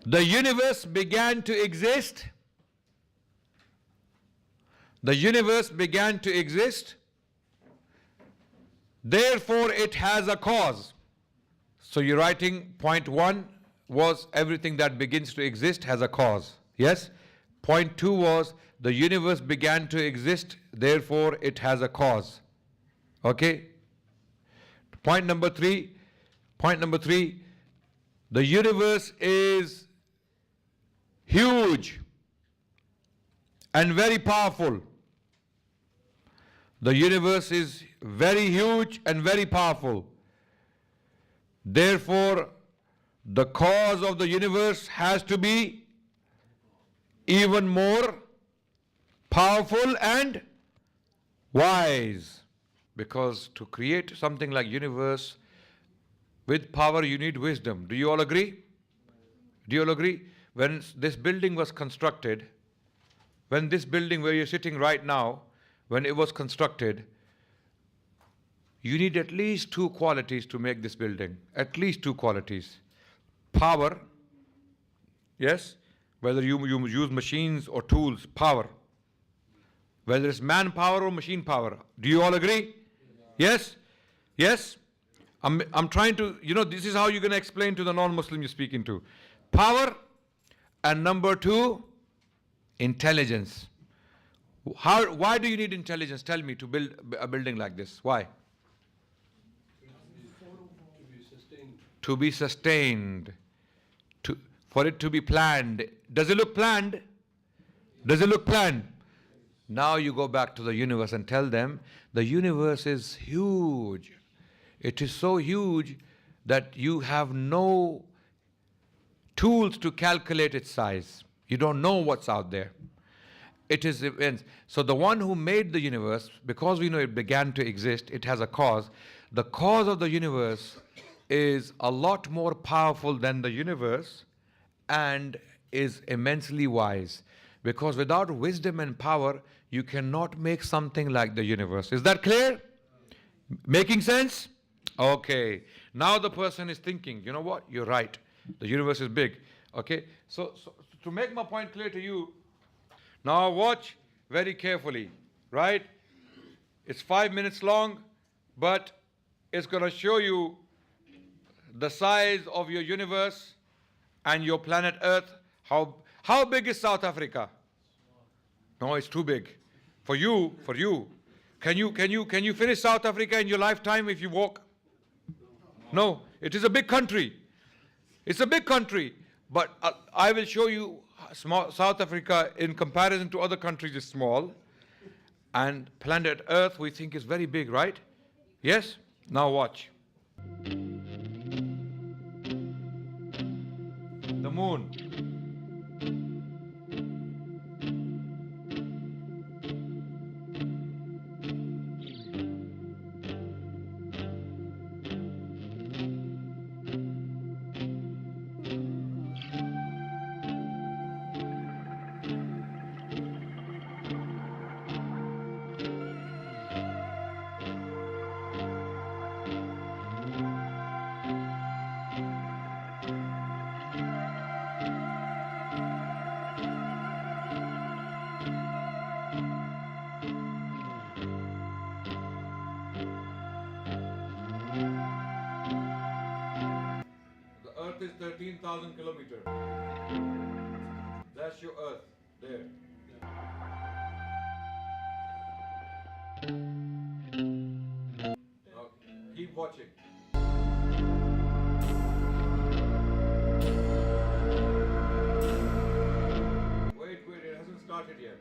The universe began to exist. The universe began to exist. Therefore, it has a cause. So you're writing point 1 was everything that begins to exist has a cause. Yes? Point 2 was the universe began to exist, therefore it has a cause. Okay? Point number 3, the universe is huge and very powerful. The universe is very huge and very powerful. Therefore, the cause of the universe has to be even more powerful and wise. Because to create something like universe with power, you need wisdom. Do you all agree? Do you all agree? When this building was constructed, when this building where you're sitting right now, when it was constructed, you need at least 2 qualities to make this building. At least 2 qualities. Power, yes, whether you use machines or tools, power. Whether it's manpower or machine power. Do you all agree? Yes? Yes? I'm trying to, this is how you're going to explain to the non-Muslim you're speaking to. Power, and number 2, intelligence. Why do you need intelligence? Tell me, to build a building like this. Why? To be sustained. For it to be planned. Does it look planned? Does it look planned? Now you go back to the universe and tell them, the universe is huge. It is so huge that you have no tools to calculate its size. You don't know what's out there. It is immense. So the one who made the universe, because we know it began to exist, it has a cause. The cause of the universe is a lot more powerful than the universe and is immensely wise. Because without wisdom and power, you cannot make something like the universe. Is that clear? Making sense? Okay. Now the person is thinking, you know what? You're right. The universe is big. Okay. So to make my point clear to you, now watch very carefully, right? It's 5 minutes long, but it's going to show you the size of your universe and your planet Earth. How big is South Africa? No, it's too big. For you. Can you finish South Africa in your lifetime if you walk? No, it is a big country. It's a big country. But I will show you South Africa in comparison to other countries is small. And planet Earth we think is very big, right? Yes? Now watch. The moon. Earth is 13,000 kilometers. That's your Earth, there. Now, keep watching. Wait, it hasn't started yet.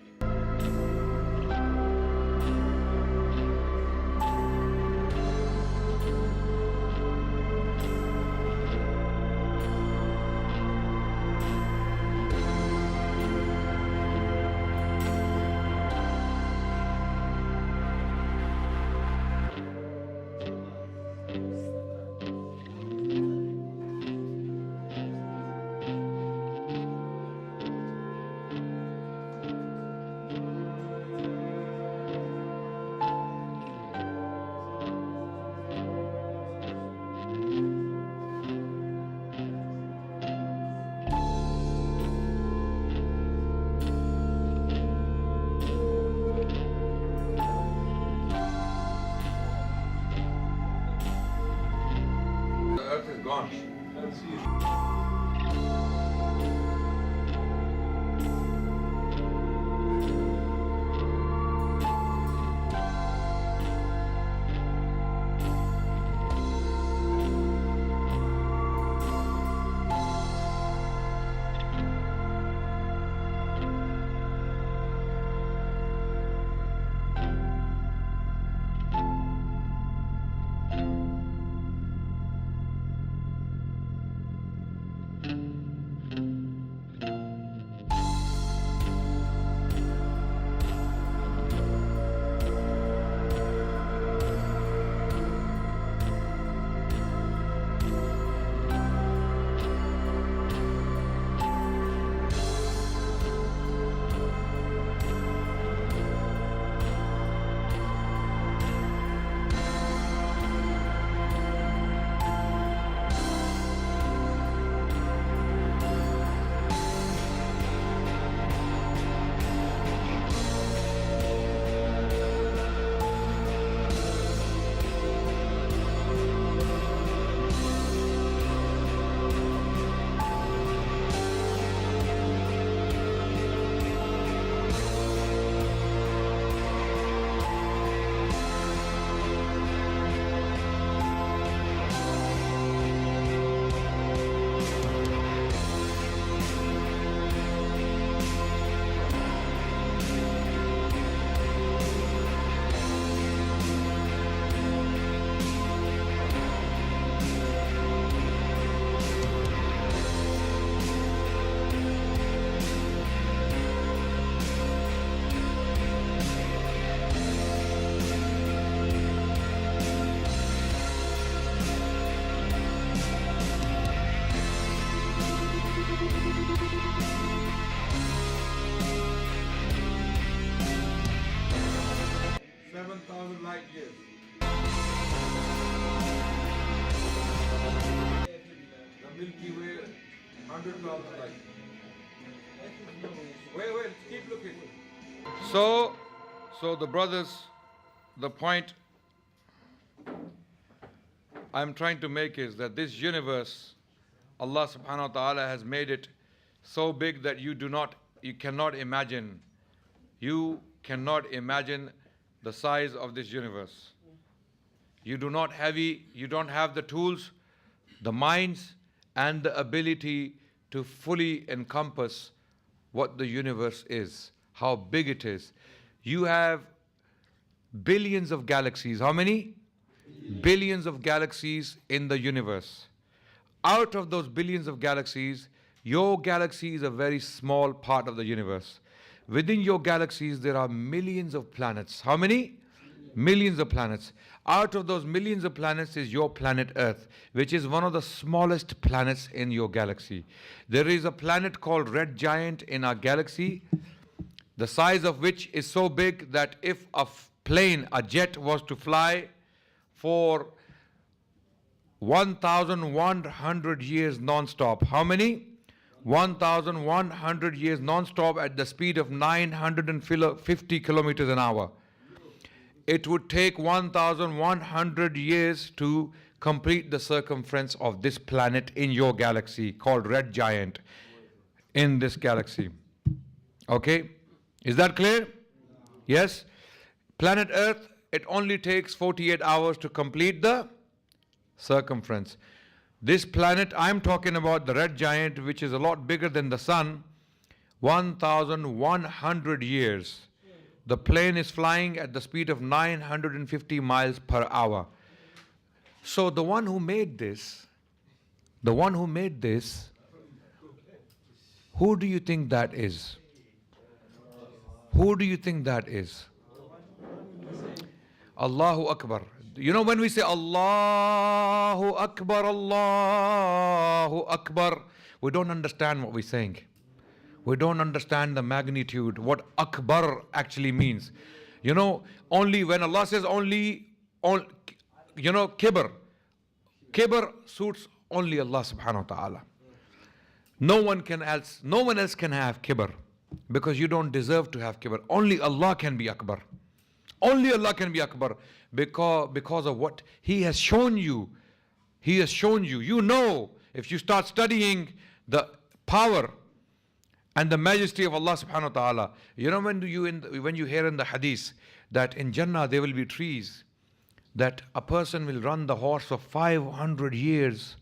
gone. So the brothers, the point I'm trying to make is that this universe, Allah subhanahu wa ta'ala has made it so big that you cannot imagine the size of this universe. You don't have the tools, the minds, and the ability to fully encompass what the universe is, how big it is. You have billions of galaxies. How many? Billions of galaxies in the universe. Out of those billions of galaxies, your galaxy is a very small part of the universe. Within your galaxies, there are millions of planets. How many? Millions of planets. Out of those millions of planets is your planet Earth, which is one of the smallest planets in your galaxy. There is a planet called Red Giant in our galaxy, the size of which is so big that if a jet was to fly for 1,100 years non-stop. How many? 1,100 years non-stop at the speed of 950 kilometers an hour. It would take 1,100 years to complete the circumference of this planet in your galaxy called Red Giant in this galaxy. Okay? Is that clear? Yes? Planet Earth, it only takes 48 hours to complete the circumference. This planet, I'm talking about the Red Giant, which is a lot bigger than the Sun, 1,100 years. The plane is flying at the speed of 950 miles per hour. So the one who made this, who do you think that is? Who do you think that is? Allahu Akbar. You know, when we say Allahu Akbar, we don't understand what we're saying. We don't understand the magnitude, what Akbar actually means. You know, only when Allah says kibr suits only Allah subhanahu wa ta'ala. No one else can have kibr, because you don't deserve to have kibr. Only Allah can be Akbar. Only Allah can be Akbar because of what He has shown you. He has shown you. You know, if you start studying the power and the majesty of Allah subhanahu wa ta'ala. You know, when you hear in the hadith that in Jannah there will be trees, that a person will run the horse for 500 years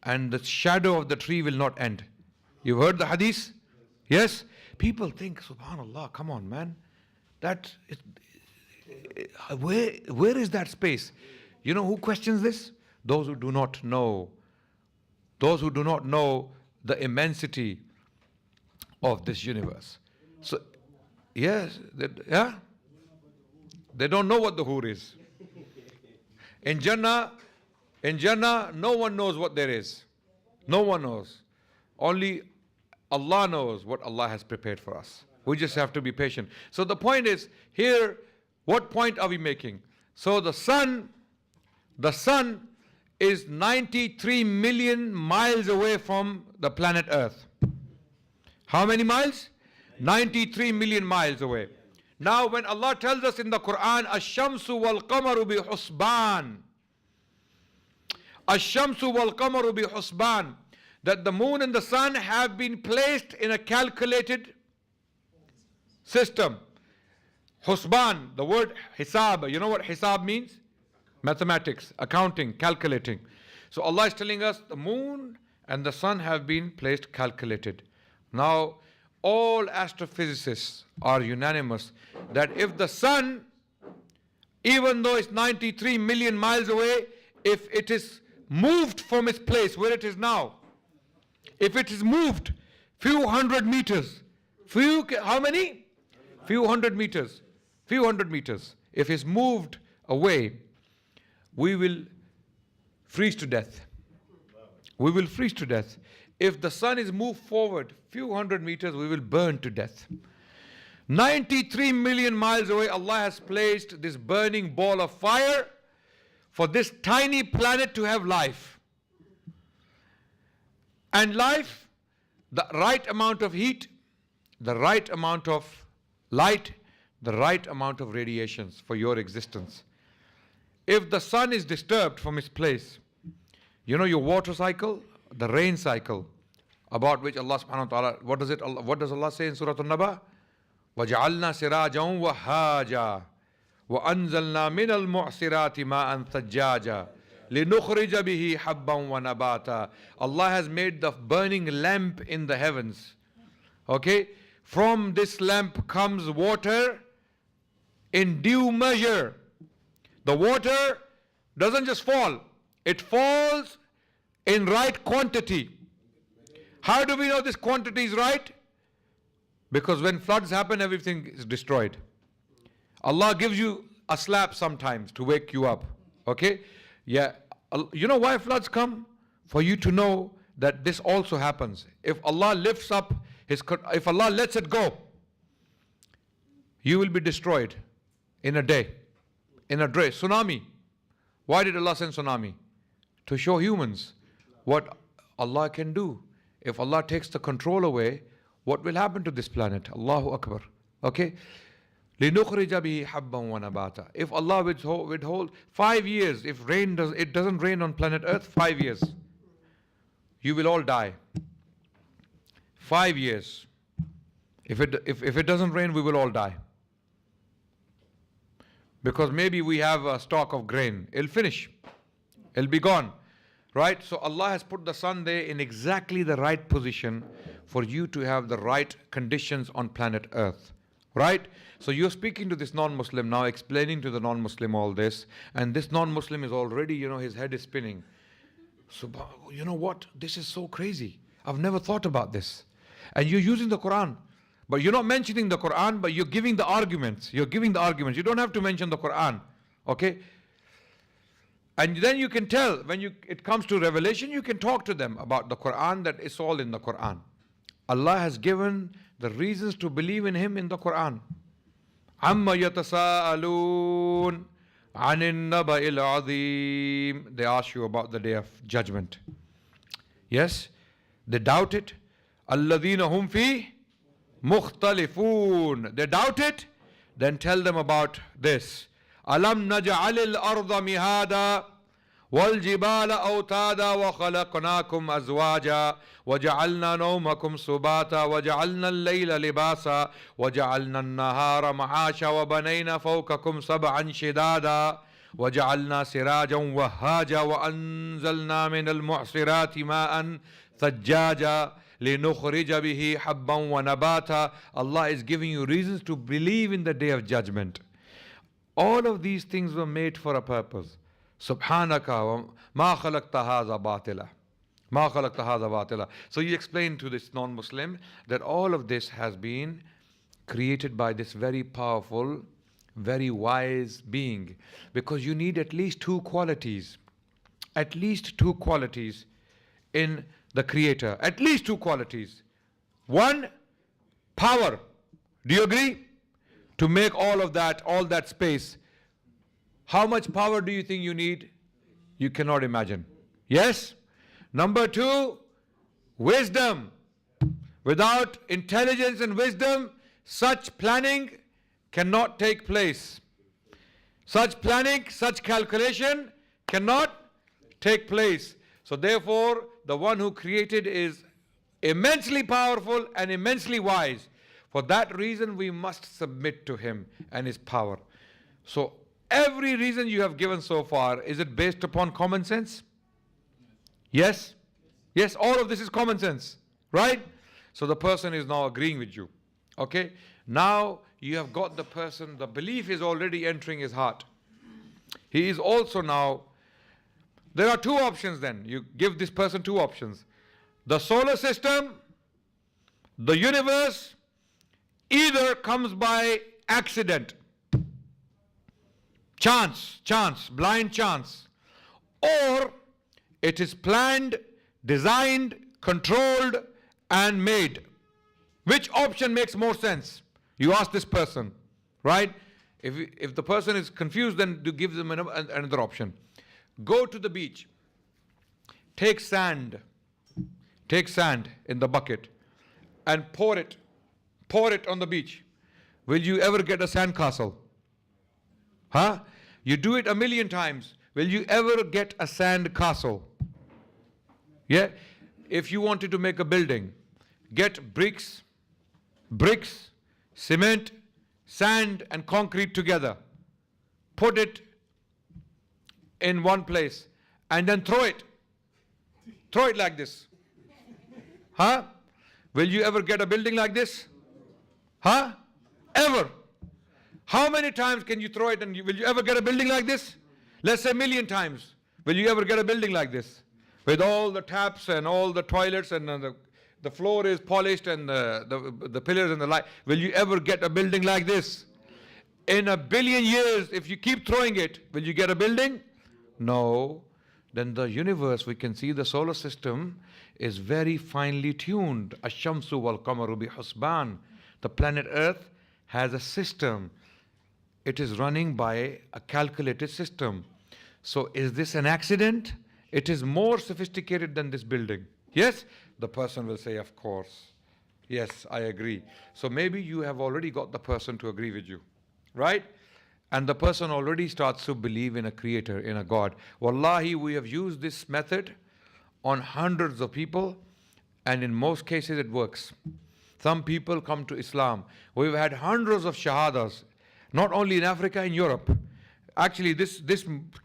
and the shadow of the tree will not end. You've heard the hadith? Yes? People think, subhanallah, come on, man. Where is that space? You know who questions this? Those who do not know. Those who do not know the immensity of this universe. So, yes, they don't know what the Hur is. In Jannah, no one knows what there is. No one knows. Only Allah knows what Allah has prepared for us. We just have to be patient. So the point is, here, what point are we making? So the sun is 93 million miles away from the planet Earth. How many miles? 93 million miles away. Now when Allah tells us in the Quran, Ash-shamsu wal-qamaru bi-husban. Ash-shamsu wal-qamaru bi-husban. That the moon and the sun have been placed in a calculated system. Husban, the word hisab. You know what hisab means? Mathematics, accounting, calculating. So Allah is telling us the moon and the sun have been placed calculated. Now, all astrophysicists are unanimous that if the sun, even though it's 93 million miles away, if it is moved from its place where it is now, if it is moved few hundred meters, how many? Few hundred meters. If it's moved away, we will freeze to death. We will freeze to death. If the sun is moved forward few hundred meters, we will burn to death. 93 million miles away, Allah has placed this burning ball of fire for this tiny planet to have life. And life, the right amount of heat, the right amount of light, the right amount of radiations for your existence. If the sun is disturbed from its place, you know your water cycle, the rain cycle, about which Allah subhanahu wa ta'ala, what does Allah say in Surah An-Naba? وَجَعَلْنَا سِرَاجًا وَهَّاجًا وَأَنزَلْنَا مِنَ الْمُعْصِرَاتِ مَاءً ثَجَّاجًا لِنُخْرِجَ بِهِ حَبًّا وَنَبَاتًا. Allah has made the burning lamp in the heavens. Okay? From this lamp comes water in due measure. The water doesn't just fall, it falls in right quantity. How do we know this quantity is right? Because when floods happen, everything is destroyed. Allah gives you a slap sometimes to wake you up. Okay? Yeah. You know why floods come? For you to know that this also happens. If Allah lifts up if Allah lets it go, you will be destroyed in a day. In a day. Tsunami. Why did Allah send tsunami? To show humans what Allah can do. If Allah takes the control away, what will happen to this planet? Allahu Akbar. Okay? لِنُخْرِجَ بِهِ حَبًّا وَنَبَاتًا. If Allah withhold 5 years, if it doesn't rain on planet Earth, 5 years, you will all die. 5 years. If it doesn't rain, we will all die. Because maybe we have a stock of grain. It'll finish. It'll be gone. Right? So Allah has put the sun there in exactly the right position for you to have the right conditions on planet Earth. Right? So you're speaking to this non-Muslim now, explaining to the non-Muslim all this, and this non-Muslim is already, his head is spinning. So, you know what? This is so crazy. I've never thought about this. And you're using the Quran. But you're not mentioning the Quran, but you're giving the arguments. You don't have to mention the Quran. Okay? And then you can tell, when it comes to revelation, you can talk to them about the Quran, that it's all in the Quran. Allah has given the reasons to believe in Him in the Quran. عَمَّ يَتَسَاءَلُونَ عَنِ النَّبَإِ الْعَظِيمِ. They ask you about the day of judgment. Yes? They doubt it. الَّذِينَ هُمْ فِيهِ مُخْتَلِفُونَ. They doubt it? Then tell them about this. أَلَمْ نَجْعَلِ الْأَرْضَ مِهَادًا وَالْجِبَالَ أَوْتَادًا وَخَلَقْنَاكُمْ أَزْوَاجًا وَجَعَلْنَا نَوْمَكُمْ سُبَاتًا وَجَعَلْنَا اللَّيْلَ لِبَاسًا وَجَعَلْنَا النَّهَارَ مَعَاشًا وَبَنَيْنَا فَوْقَكُمْ سَبْعًا شِدَادًا وَجَعَلْنَا سِرَاجًا وَهَّاجًا وَأَنزَلْنَا مِنَ الْمُعْصِرَاتِ مَاءً ثَجَّاجًا لِنُخْرِجَ بِهِ حَبًّا وَنَبَاتًا. Allah is giving you reasons to believe in the Day of Judgment. All of these things were made for a purpose. Subhanaka ma khalaqta hadha batila. Ma khalaqta hadha batila. So you explain to this non-Muslim that all of this has been created by this very powerful, very wise being. Because you need at least two qualities. At least two qualities in the Creator. At least two qualities. One, power. Do you agree? To make all that space. How much power do you think you need? You cannot imagine. Yes? Number two, wisdom. Without intelligence and wisdom, such planning cannot take place. Such planning, such calculation cannot take place. So therefore, the one who created is immensely powerful and immensely wise. For that reason, we must submit to him and his power. So every reason you have given so far, is it based upon common sense? Yes? Yes, all of this is common sense, right? So the person is now agreeing with you. Okay? Now you have got the person, the belief is already entering his heart. He is also now, there are two options then. You give this person two options. The solar system, the universe, either comes by accident, chance, blind chance, or it is planned, designed, controlled, and made. Which option makes more sense? You ask this person, right? If the person is confused, then you give them another option. Go to the beach, take sand in the bucket, and pour it on the beach. Will you ever get a sandcastle? Huh? You do it 1,000,000 times. Will you ever get a sand castle? Yeah? If you wanted to make a building, get bricks, cement, sand and concrete together. Put it in one place and then throw it. Throw it like this. Huh? Will you ever get a building like this? Huh? Ever? How many times can you throw it and will you ever get a building like this? Let's say 1,000,000 times. Will you ever get a building like this? With all the taps and all the toilets and the floor is polished and the pillars and the light. Will you ever get a building like this? In 1,000,000,000 years, if you keep throwing it, will you get a building? No. Then the universe, we can see the solar system is very finely tuned. Ash-shamsu wal-qamaru bi-husban. The planet Earth has a system. It is running by a calculated system. So is this an accident? It is more sophisticated than this building. Yes? The person will say, of course. Yes, I agree. So maybe you have already got the person to agree with you. Right? And the person already starts to believe in a creator, in a God. Wallahi, we have used this method on hundreds of people, and in most cases it works. Some people come to Islam. We've had hundreds of shahadas, not only in Africa, in Europe. Actually, this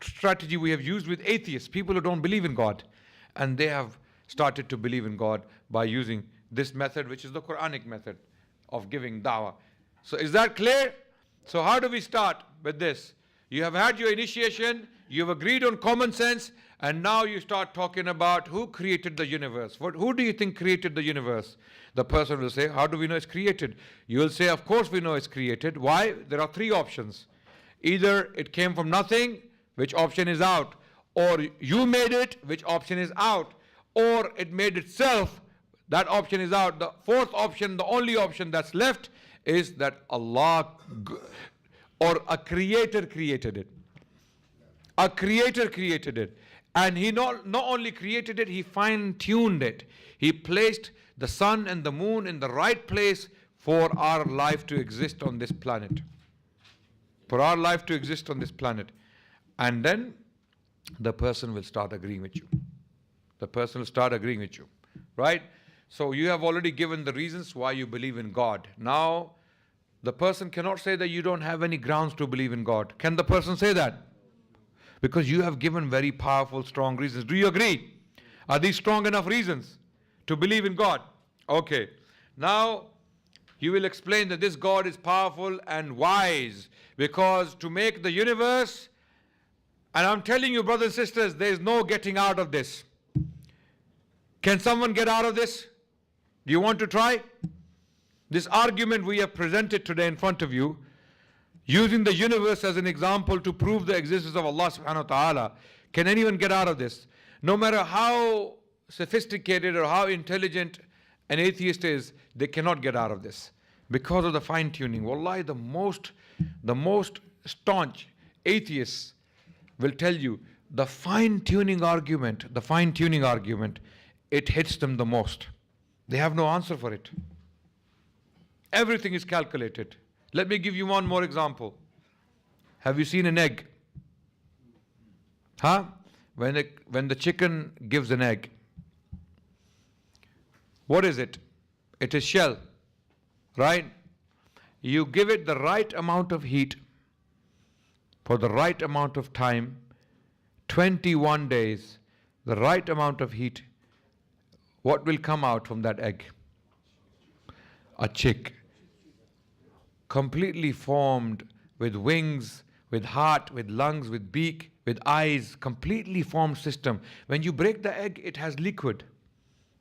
strategy we have used with atheists, people who don't believe in God. And they have started to believe in God by using this method, which is the Quranic method of giving da'wah. So is that clear? So how do we start with this? You have had your initiation, you have agreed on common sense, and now you start talking about who created the universe. Who do you think created the universe? The person will say, how do we know it's created? You will say, of course we know it's created. Why? There are three options. Either it came from nothing, which option is out, or you made it, which option is out, or it made itself, that option is out. The fourth option, the only option that's left, is that Allah or a creator created it. A creator created it. And he not only created it, he fine-tuned it. He placed the sun and the moon in the right place for our life to exist on this planet. For our life to exist on this planet. And then the person will start agreeing with you. The person will start agreeing with you. Right? So you have already given the reasons why you believe in God. Now, the person cannot say that you don't have any grounds to believe in God. Can the person say that? Because you have given very powerful, strong reasons. Do you agree? Are these strong enough reasons to believe in God? Okay. Now, you will explain that this God is powerful and wise, because to make the universe, and I'm telling you, brothers and sisters, there is no getting out of this. Can someone get out of this? Do you want to try? This argument we have presented today in front of you, using the universe as an example to prove the existence of Allah subhanahu wa ta'ala. Can anyone get out of this? No matter how sophisticated or how intelligent an atheist is, they cannot get out of this because of the fine-tuning. Wallahi, the most staunch atheists will tell you the fine-tuning argument, it hits them the most. They have no answer for it. Everything is calculated. Let me give you one more example. Have you seen an egg? Huh? When the chicken gives an egg, what is it? It is shell, right? You give it the right amount of heat for the right amount of time, 21 days, the right amount of heat. What will come out from that egg? A chick. Completely formed, with wings, with heart, with lungs, with beak, with eyes, completely formed system. When you break the egg, it has liquid.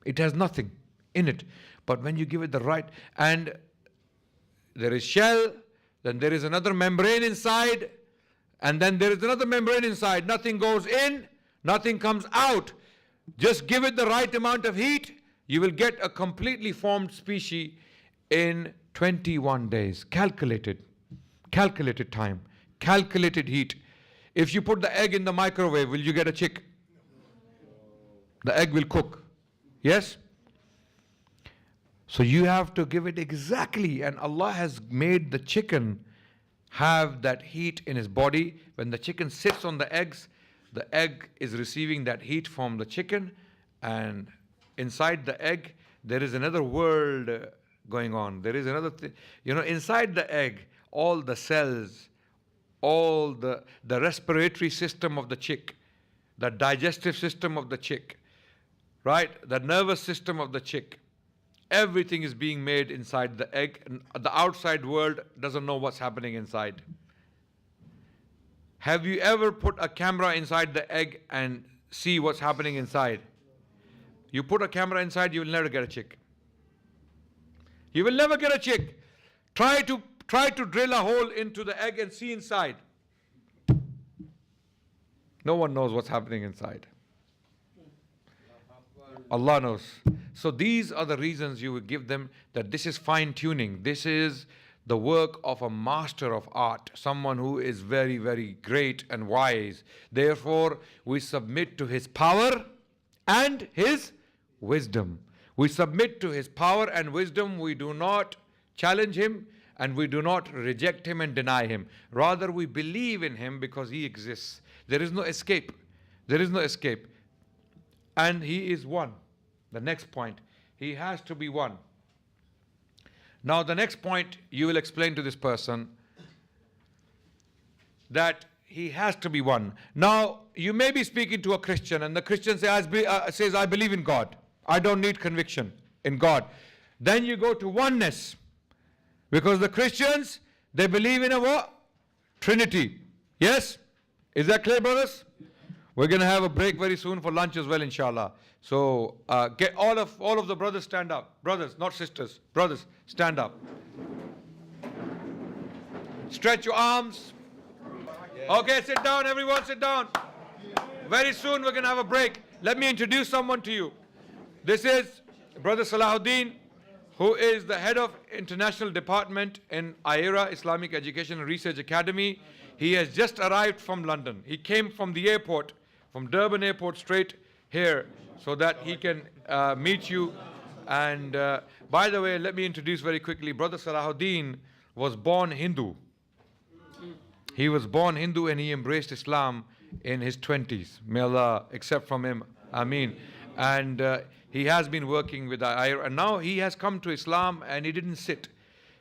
It has nothing in it. But when you give it the right, and there is shell, then there is another membrane inside, and then there is another membrane inside. Nothing goes in, nothing comes out. Just give it the right amount of heat, you will get a completely formed species in 21 days. Calculated time, calculated heat. If you put the egg in the microwave, will you get a chick? The egg will cook. Yes? So you have to give it exactly, and Allah has made the chicken have that heat in his body. When the chicken sits on the eggs, the egg is receiving that heat from the chicken, and inside the egg there is another world going on. There is another thing. Inside the egg, all the cells, all the respiratory system of the chick, the digestive system of the chick, right? The nervous system of the chick, everything is being made inside the egg. And the outside world doesn't know what's happening inside. Have you ever put a camera inside the egg and see what's happening inside? You put a camera inside, you will never get a chick. You will never get a chick. Try to drill a hole into the egg and see inside. No one knows what's happening inside. Allah knows. So these are the reasons you will give them, that this is fine-tuning. This is the work of a master of art, someone who is very, very great and wise. Therefore, we submit to his power and his wisdom. We submit to his power and wisdom. We do not challenge him, and we do not reject him and deny him. Rather, we believe in him because he exists. There is no escape. There is no escape. And he is one. The next point, he has to be one. Now the next point, you will explain to this person that he has to be one. Now, you may be speaking to a Christian, and the Christian says, I believe in God. I don't need conviction in God. Then you go to oneness. Because the Christians, they believe in a what? Trinity. Yes? Is that clear, brothers? We're going to have a break very soon for lunch as well, inshallah. So get all of the brothers stand up. Brothers, not sisters. Brothers, stand up. Stretch your arms. Okay, sit down, everyone, sit down. Very soon we're going to have a break. Let me introduce someone to you. This is Brother Salahuddin, who is the head of international department in IERA, Islamic Education and Research Academy. He has just arrived from London. He came from the airport, from Durban airport straight here, so that he can meet you. And by the way, let me introduce very quickly, Brother Salahuddin was born Hindu. He was born Hindu and he embraced Islam in his 20s. May Allah accept from him. Ameen. And he has been working with the IERA. And now he has come to Islam and he didn't sit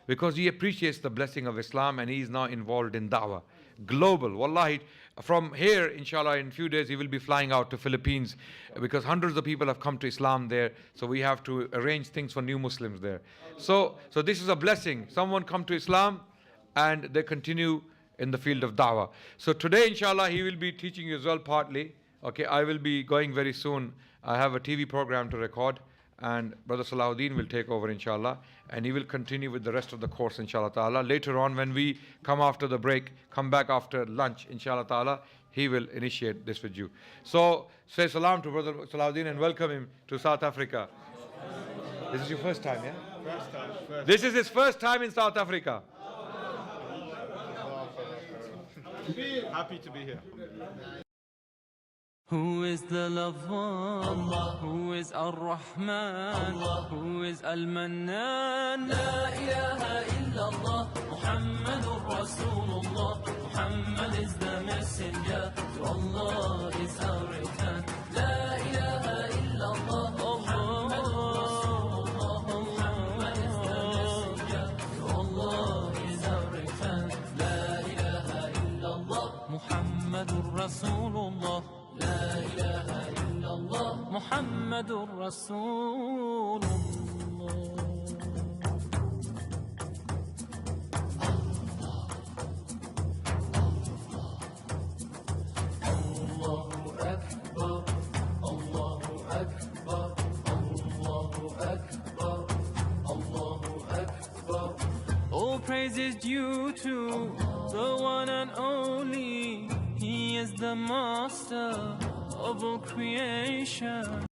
because he appreciates the blessing of Islam and he is now involved in da'wah. Global. Wallahi, from here, inshallah, in a few days, he will be flying out to Philippines because hundreds of people have come to Islam there. So we have to arrange things for new Muslims there. So this is a blessing. Someone come to Islam and they continue in the field of da'wah. So today, inshallah, he will be teaching you as well partly. Okay, I will be going very soon. I have a TV program to record and Brother Salahuddin will take over, inshallah, and he will continue with the rest of the course, inshallah ta'ala. Later on, when we come after the break, come back after lunch, inshallah ta'ala, he will initiate this with you. So say salam to Brother Salahuddin and welcome him to South Africa. This is your first time, yeah? First time. This is his first time in South Africa. Happy to be here. Who is the love one? Allah. Who is Ar-Rahman? Allah. Who is Al-Mannan? La ilaha illallah. Muhammadur Rasulullah. Muhammad is the messenger. To Allah is our return. La ilaha illallah. Muhammadur Rasulullah. Muhammad is the messenger. To Allah is our return. La ilaha illallah. Muhammadur Rasulullah. لا إله إلا الله محمد رسول الله. الله أكبر الله أكبر الله أكبر الله أكبر. All praise is due to the one and only. He is the master of all creation.